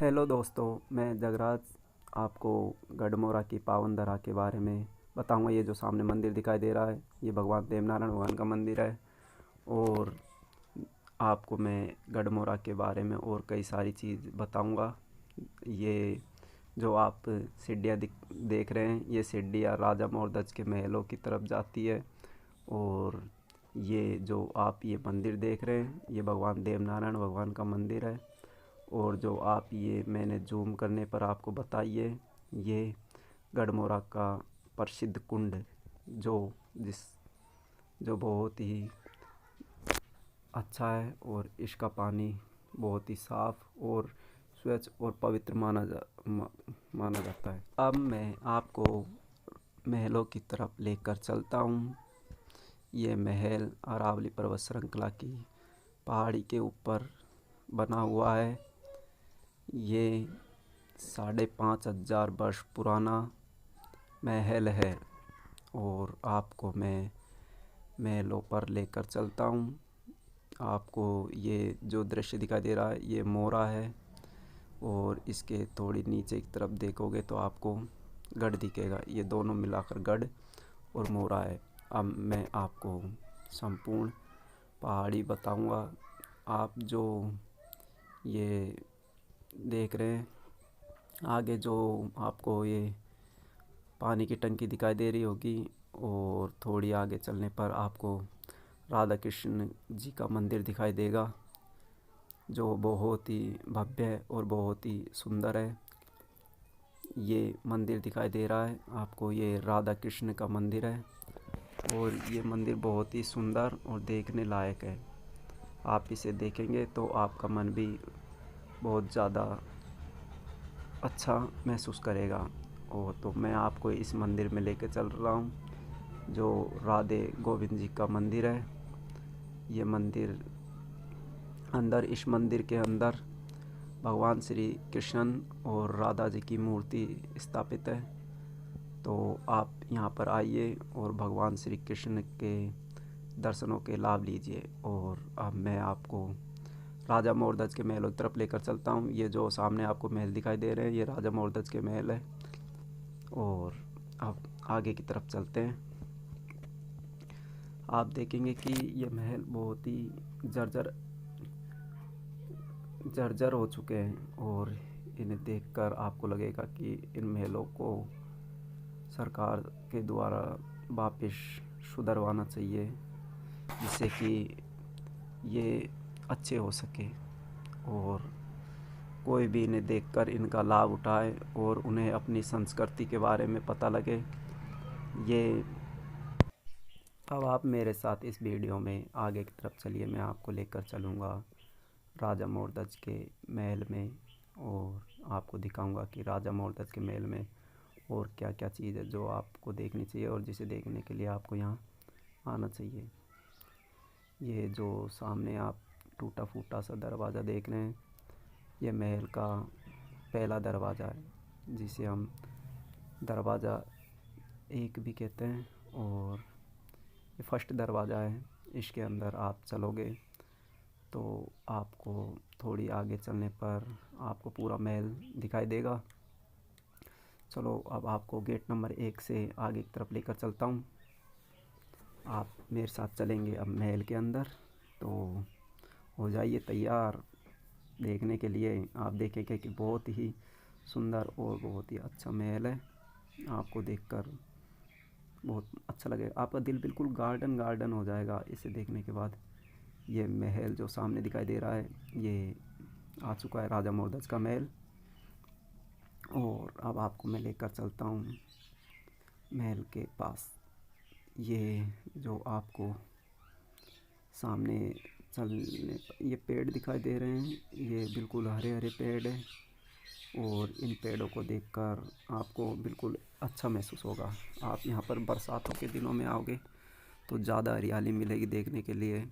Hello दोस्तों, मैं जगराज आपको गढ़मोरा की पावन धरा के बारे में बताऊंगा। ये जो सामने मंदिर दिखाई दे रहा है, ये भगवान देवनारायण भगवान का मंदिर है। और आपको मैं गढ़मोरा के बारे में और कई सारी चीज़ बताऊंगा। ये जो आप सीढ़ियाँ देख रहे हैं, ये सीढ़ियाँ राजा मोरध्वज के महलों की तरफ जाती है। और ये जो आप ये मंदिर देख रहे हैं, ये भगवान देवनारायण भगवान का मंदिर है। और जो आप ये मैंने जूम करने पर आपको बताइए, ये गढ़मोरा का प्रसिद्ध कुंड जो जिस जो बहुत ही अच्छा है, और इसका पानी बहुत ही साफ़ और स्वच्छ और पवित्र माना जाता है। अब मैं आपको महलों की तरफ लेकर चलता हूँ। ये महल अरावली पर्वत श्रृंखला की पहाड़ी के ऊपर बना हुआ है। ये 5,500 वर्ष पुराना महल है। और आपको मैं महलों पर लेकर चलता हूँ। आपको ये जो दृश्य दिखाई दे रहा है, ये मोरा है। और इसके थोड़ी नीचे की तरफ देखोगे तो आपको गढ़ दिखेगा। ये दोनों मिलाकर गढ़ और मोरा है। अब मैं आपको संपूर्ण पहाड़ी बताऊंगा। आप जो ये देख रहे हैं, आगे जो आपको ये पानी की टंकी दिखाई दे रही होगी, और थोड़ी आगे चलने पर आपको राधा कृष्ण जी का मंदिर दिखाई देगा, जो बहुत ही भव्य है और बहुत ही सुंदर है। ये मंदिर दिखाई दे रहा है आपको, ये राधा कृष्ण का मंदिर है। और ये मंदिर बहुत ही सुंदर और देखने लायक है। आप इसे देखेंगे तो आपका मन भी बहुत ज़्यादा अच्छा महसूस करेगा। और तो मैं आपको इस मंदिर में लेकर चल रहा हूँ, जो राधे गोविंद जी का मंदिर है। ये मंदिर इस मंदिर के अंदर भगवान श्री कृष्ण और राधा जी की मूर्ति स्थापित है। तो आप यहाँ पर आइए और भगवान श्री कृष्ण के दर्शनों के लाभ लीजिए। और अब मैं आपको राजा मोरध्वज के महलों की तरफ लेकर चलता हूँ। ये जो सामने आपको महल दिखाई दे रहे हैं, ये राजा मोरध्वज के महल है। और अब आगे की तरफ चलते हैं। आप देखेंगे कि ये महल बहुत ही जर्जर हो चुके हैं। और इन्हें देखकर आपको लगेगा कि इन महलों को सरकार के द्वारा वापस सुधरवाना चाहिए, जिससे कि ये अच्छे हो सके और कोई भी इन्हें देखकर इनका लाभ उठाए और उन्हें अपनी संस्कृति के बारे में पता लगे। ये अब आप मेरे साथ इस वीडियो में आगे की तरफ चलिए। मैं आपको लेकर चलूँगा राजा मोरध्वज के महल में, और आपको दिखाऊंगा कि राजा मोरध्वज के महल में और क्या क्या चीज़ है जो आपको देखनी चाहिए, और जिसे देखने के लिए आपको यहाँ आना चाहिए। ये जो सामने आप टूटा फूटा सा दरवाज़ा देख रहे हैं, ये महल का पहला दरवाज़ा है, जिसे हम दरवाज़ा 1 भी कहते हैं। और ये फर्स्ट दरवाज़ा है। इसके अंदर आप चलोगे तो आपको थोड़ी आगे चलने पर आपको पूरा महल दिखाई देगा। चलो, अब आपको गेट नंबर 1 से आगे की तरफ लेकर चलता हूँ। आप मेरे साथ चलेंगे अब महल के अंदर। तो हो जाइए तैयार देखने के लिए। आप देखेंगे कि बहुत ही सुंदर और बहुत ही अच्छा महल है। आपको देखकर बहुत अच्छा लगेगा, आपका दिल बिल्कुल गार्डन गार्डन हो जाएगा इसे देखने के बाद। ये महल जो सामने दिखाई दे रहा है, ये आ चुका है राजा मोरध्वज का महल। और अब आपको मैं लेकर चलता हूँ महल के पास। ये जो आपको सामने चलने ये पेड़ दिखाई दे रहे हैं, ये बिल्कुल हरे हरे पेड़ हैं। और इन पेड़ों को देखकर आपको बिल्कुल अच्छा महसूस होगा। आप यहाँ पर बरसातों के दिनों में आओगे तो ज़्यादा हरियाली मिलेगी देखने के लिए,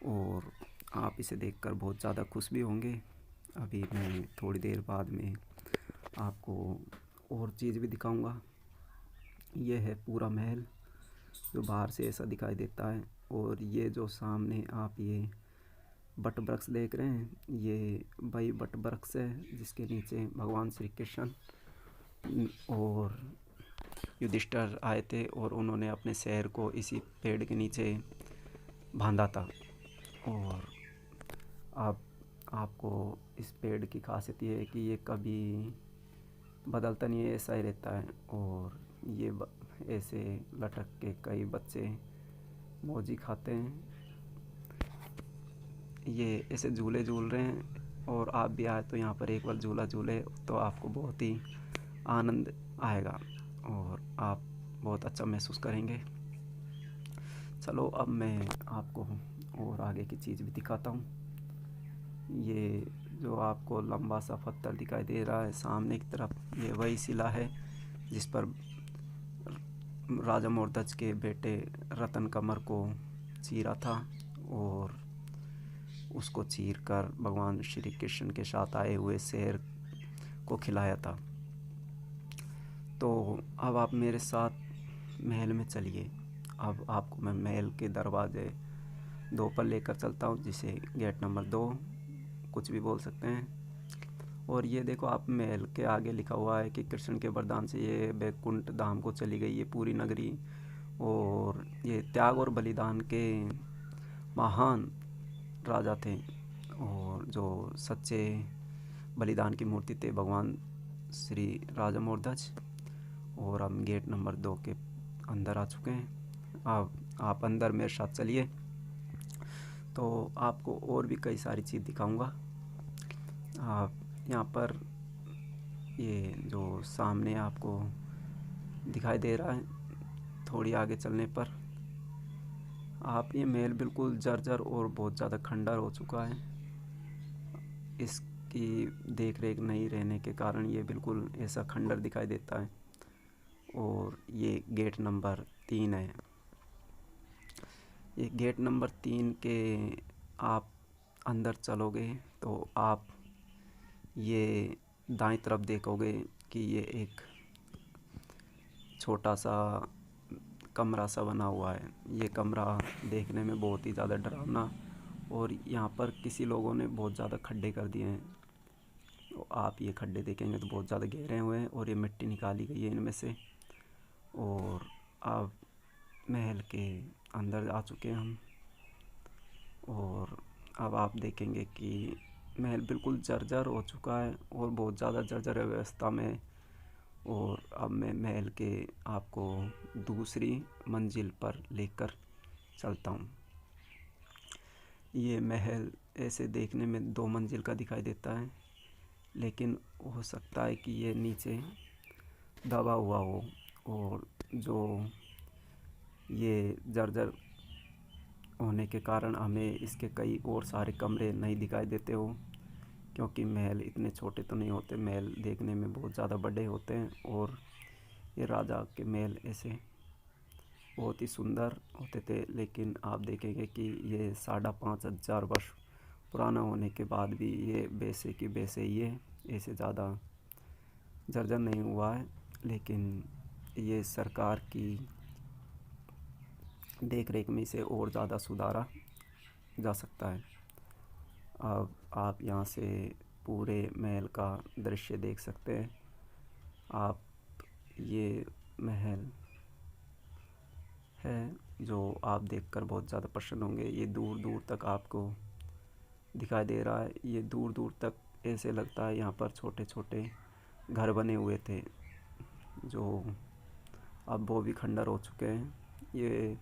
और आप इसे देखकर बहुत ज़्यादा खुश भी होंगे। अभी मैं थोड़ी देर बाद में आपको और चीज़ भी दिखाऊंगा। ये है पूरा महल, जो बाहर से ऐसा दिखाई देता है। और ये जो सामने आप ये बट वृक्ष देख रहे हैं, ये वही बट वृक्ष है जिसके नीचे भगवान श्री कृष्ण और युधिष्ठिर आए थे और उन्होंने अपने शहर को इसी पेड़ के नीचे बांधा था। और अब आपको इस पेड़ की खासियत ये है कि ये कभी बदलता नहीं है, ऐसा ही रहता है। और ये ऐसे लटक के कई बच्चे मौजी खाते हैं। ये ऐसे झूले झूल रहे हैं और आप भी आए तो यहाँ पर एक बार झूला झूले तो आपको बहुत ही आनंद आएगा और आप बहुत अच्छा महसूस करेंगे। चलो अब मैं आपको और आगे की चीज़ भी दिखाता हूँ। ये जो आपको लंबा सा पत्थर दिखाई दे रहा है सामने की तरफ, ये वही शिला है जिस पर राजा मोरध्वज के बेटे रतन कमर को चीरा था और उसको चीर कर भगवान श्री कृष्ण के साथ आए हुए शेर को खिलाया था। तो अब आप मेरे साथ महल में चलिए। अब आपको मैं महल के दरवाजे 2 पर लेकर चलता हूँ, जिसे गेट नंबर 2 कुछ भी बोल सकते हैं। और ये देखो आप, महल के आगे लिखा हुआ है कि कृष्ण के वरदान से ये बैकुंठ धाम को चली गई ये पूरी नगरी। और ये त्याग और बलिदान के महान राजा थे और जो सच्चे बलिदान की मूर्ति थे भगवान श्री राजा मोरध्वज। और हम गेट नंबर 2 के अंदर आ चुके हैं। अब आप अंदर मेरे साथ चलिए तो आपको और भी कई सारी चीज़ दिखाऊंगा। आप यहाँ पर ये जो सामने आपको दिखाई दे रहा है, थोड़ी आगे चलने पर आप, ये महल बिल्कुल जर्जर और बहुत ज़्यादा खंडर हो चुका है। इसकी देख रेख नहीं रहने के कारण ये बिल्कुल ऐसा खंडर दिखाई देता है। और ये गेट नंबर 3 है। ये गेट नंबर 3 के आप अंदर चलोगे तो आप ये दाईं तरफ देखोगे कि ये एक छोटा सा कमरा सा बना हुआ है। ये कमरा देखने में बहुत ही ज़्यादा डरावना, और यहाँ पर किसी लोगों ने बहुत ज़्यादा खड्डे कर दिए हैं। तो आप ये खड्डे देखेंगे तो बहुत ज़्यादा गहरे हुए हैं और ये मिट्टी निकाली गई है इनमें से। और अब महल के अंदर आ चुके हैं हम, और अब आप देखेंगे कि महल बिल्कुल जर्जर हो चुका है और बहुत ज़्यादा जर्जर अवस्था में। और अब मैं महल के आपको दूसरी मंजिल पर लेकर चलता हूँ। ये महल ऐसे देखने में 2 मंजिल का दिखाई देता है, लेकिन हो सकता है कि ये नीचे दबा हुआ हो और जो ये जर्जर होने के कारण हमें इसके कई और सारे कमरे नहीं दिखाई देते हो, क्योंकि महल इतने छोटे तो नहीं होते, महल देखने में बहुत ज़्यादा बड़े होते हैं। और ये राजा के महल ऐसे बहुत ही सुंदर होते थे, लेकिन आप देखेंगे कि ये 5,500 वर्ष पुराना होने के बाद भी ये वैसे की वैसे ही है, ऐसे ज़्यादा जर्जर नहीं हुआ है। लेकिन ये सरकार की देख रेख में इसे और ज़्यादा सुधारा जा सकता है। अब आप यहाँ से पूरे महल का दृश्य देख सकते हैं। आप, ये महल है जो आप देखकर बहुत ज़्यादा प्रसन्न होंगे। ये दूर दूर तक आपको दिखाई दे रहा है। ये दूर दूर तक ऐसे लगता है यहाँ पर छोटे छोटे घर बने हुए थे, जो अब वो भी खंडर हो चुके हैं। ये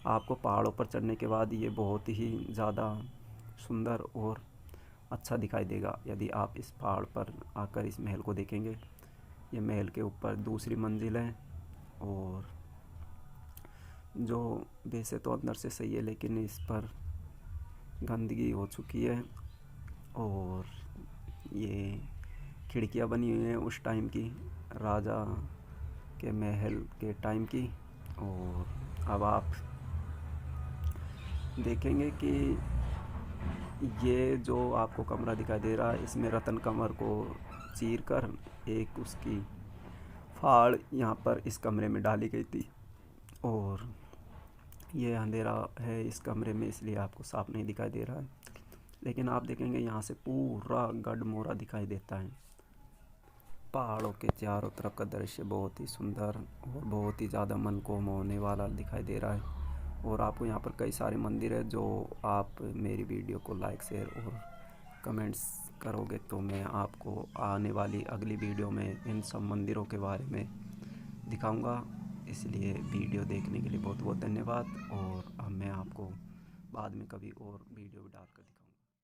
आपको पहाड़ों पर चढ़ने के बाद ये बहुत ही ज़्यादा सुंदर और अच्छा दिखाई देगा यदि आप इस पहाड़ पर आकर इस महल को देखेंगे। ये महल के ऊपर दूसरी मंजिल है, और जो वैसे तो अंदर से सही है लेकिन इस पर गंदगी हो चुकी है। और ये खिड़कियाँ बनी हुई हैं उस टाइम की, राजा के महल के टाइम की। और अब आप देखेंगे कि ये जो आपको कमरा दिखाई दे रहा है, इसमें रतन कमर को चीर कर एक उसकी फाड़ यहाँ पर इस कमरे में डाली गई थी। और ये अंधेरा है इस कमरे में, इसलिए आपको साफ नहीं दिखाई दे रहा है। लेकिन आप देखेंगे यहाँ से पूरा गढ़मोरा दिखाई देता है। पहाड़ों के चारों तरफ का दृश्य बहुत ही सुंदर और बहुत ही ज़्यादा मन को मोहने वाला दिखाई दे रहा है। और आपको यहाँ पर कई सारे मंदिर है, जो आप मेरी वीडियो को लाइक शेयर और कमेंट्स करोगे तो मैं आपको आने वाली अगली वीडियो में इन सब मंदिरों के बारे में दिखाऊंगा। इसलिए वीडियो देखने के लिए बहुत बहुत धन्यवाद। और अब मैं आपको बाद में कभी और वीडियो डालकर दिखाऊंगा।